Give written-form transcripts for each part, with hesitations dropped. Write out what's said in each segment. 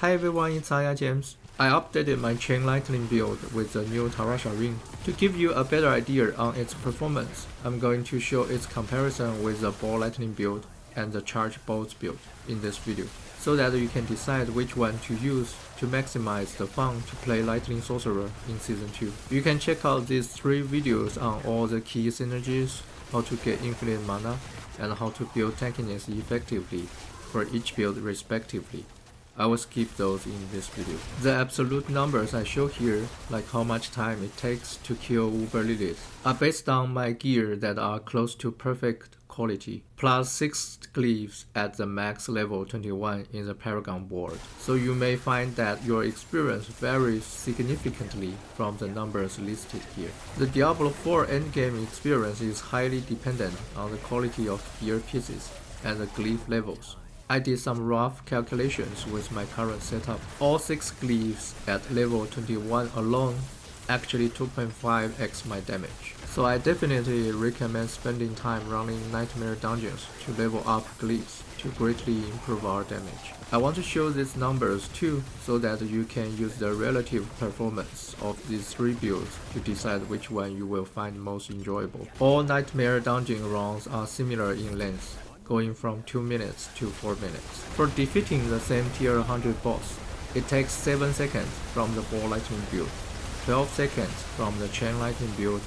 Hi everyone, it's Aya James. I updated my chain lightning build with the new Tal Rasha Ring. To give you a better idea on its performance, I'm going to show its comparison with the ball lightning build and the charge bolts build in this video, so that you can decide which one to use to maximize the fun to play Lightning Sorcerer in Season 2. You can check out these 3 videos on all the key synergies, how to get infinite mana, and how to build tankiness effectively for each build respectively. I will skip those in this video. The absolute numbers I show here, like how much time it takes to kill Uber Lilith, are based on my gear that are close to perfect quality, plus 6 glyphs at the max level 21 in the Paragon board. So you may find that your experience varies significantly from the numbers listed here. The Diablo 4 endgame experience is highly dependent on the quality of gear pieces and the glyph levels. I did some rough calculations with my current setup. All 6 glyphs at level 21 alone actually 2.5x my damage. So I definitely recommend spending time running Nightmare Dungeons to level up glyphs to greatly improve our damage. I want to show these numbers too, so that you can use the relative performance of these 3 builds to decide which one you will find most enjoyable. All Nightmare Dungeon runs are similar in length, going from 2 minutes to 4 minutes. For defeating the same tier 100 boss, it takes 7 seconds from the ball lightning build, 12 seconds from the chain lightning build,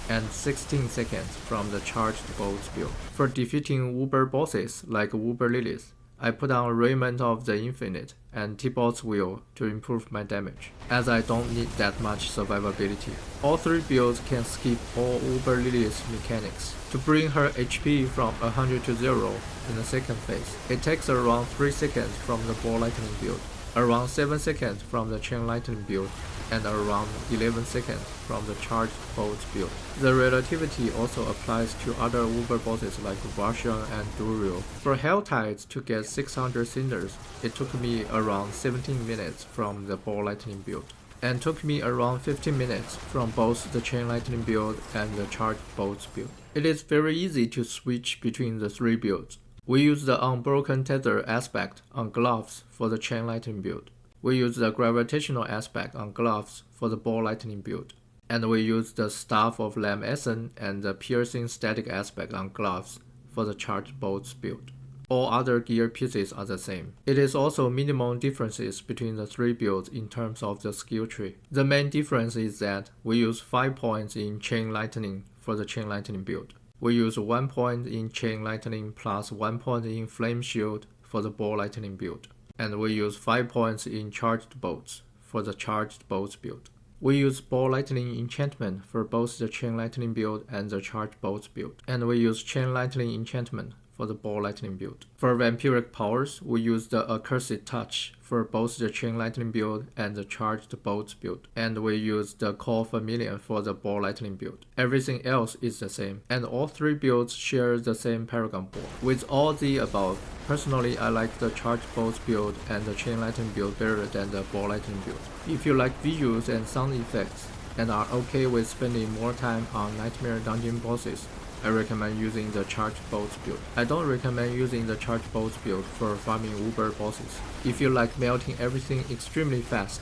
and 16 seconds from the charged bolts build. For defeating Uber bosses like Uber Lilith, I put on Raiment of the Infinite and T-Bot's Will to improve my damage, as I don't need that much survivability. All 3 builds can skip all Uber Lilith's mechanics. To bring her HP from 100 to 0 in the second phase, it takes around 3 seconds from the ball lightning build, around 7 seconds from the chain lightning build, and around 11 seconds from the charged bolts build. The relativity also applies to other Uber bosses like Russian and Duriel. For Helltides to get 600 cinders, it took me around 17 minutes from the ball lightning build, and took me around 15 minutes from both the chain lightning build and the charged bolts build. It is very easy to switch between the 3 builds. We use the unbroken tether aspect on gloves for the chain lightning build. We use the gravitational aspect on gloves for the ball lightning build. And we use the Staff of Lam Essen and the piercing static aspect on gloves for the charged bolts build. All other gear pieces are the same. It is also minimum differences between the 3 builds in terms of the skill tree. The main difference is that we use 5 points in chain lightning for the chain lightning build. We use 1 point in chain lightning plus 1 point in flame shield for the ball lightning build. And we use 5 points in charged bolts for the charged bolts build. We use ball lightning enchantment for both the chain lightning build and the charged bolts build. And we use chain lightning enchantment for the ball lightning build. For vampiric powers, we use the accursed touch for both the chain lightning build and the charged bolts build. And we use the call familiar for the ball lightning build. Everything else is the same, and all 3 builds share the same Paragon board. With all the above, personally I like the charged bolts build and the chain lightning build better than the ball lightning build. If you like visuals and sound effects and are okay with spending more time on Nightmare Dungeon bosses, I recommend using the charged bolts build. I don't recommend using the charged bolts build for farming Uber bosses. If you like melting everything extremely fast,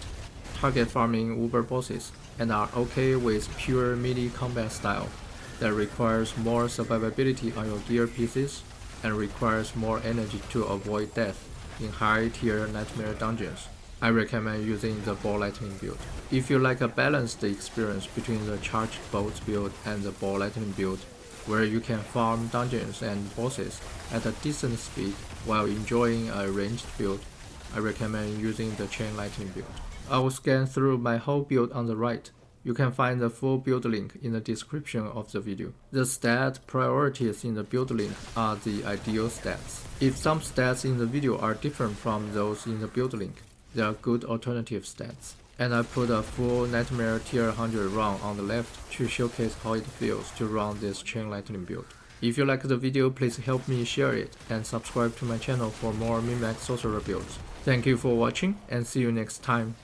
target farming Uber bosses, and are okay with pure melee combat style that requires more survivability on your gear pieces and requires more energy to avoid death in high tier Nightmare Dungeons, I recommend using the ball lightning build. If you like a balanced experience between the charged bolts build and the ball lightning build, where you can farm dungeons and bosses at a decent speed while enjoying a ranged build, I recommend using the chain lightning build. I will scan through my whole build on the right. You can find the full build link in the description of the video. The stat priorities in the build link are the ideal stats. If some stats in the video are different from those in the build link, they are good alternative stats. And I put a full Nightmare tier 100 run on the left to showcase how it feels to run this chain lightning build. If you like the video, please help me share it and subscribe to my channel for more min-max sorcerer builds. Thank you for watching and see you next time.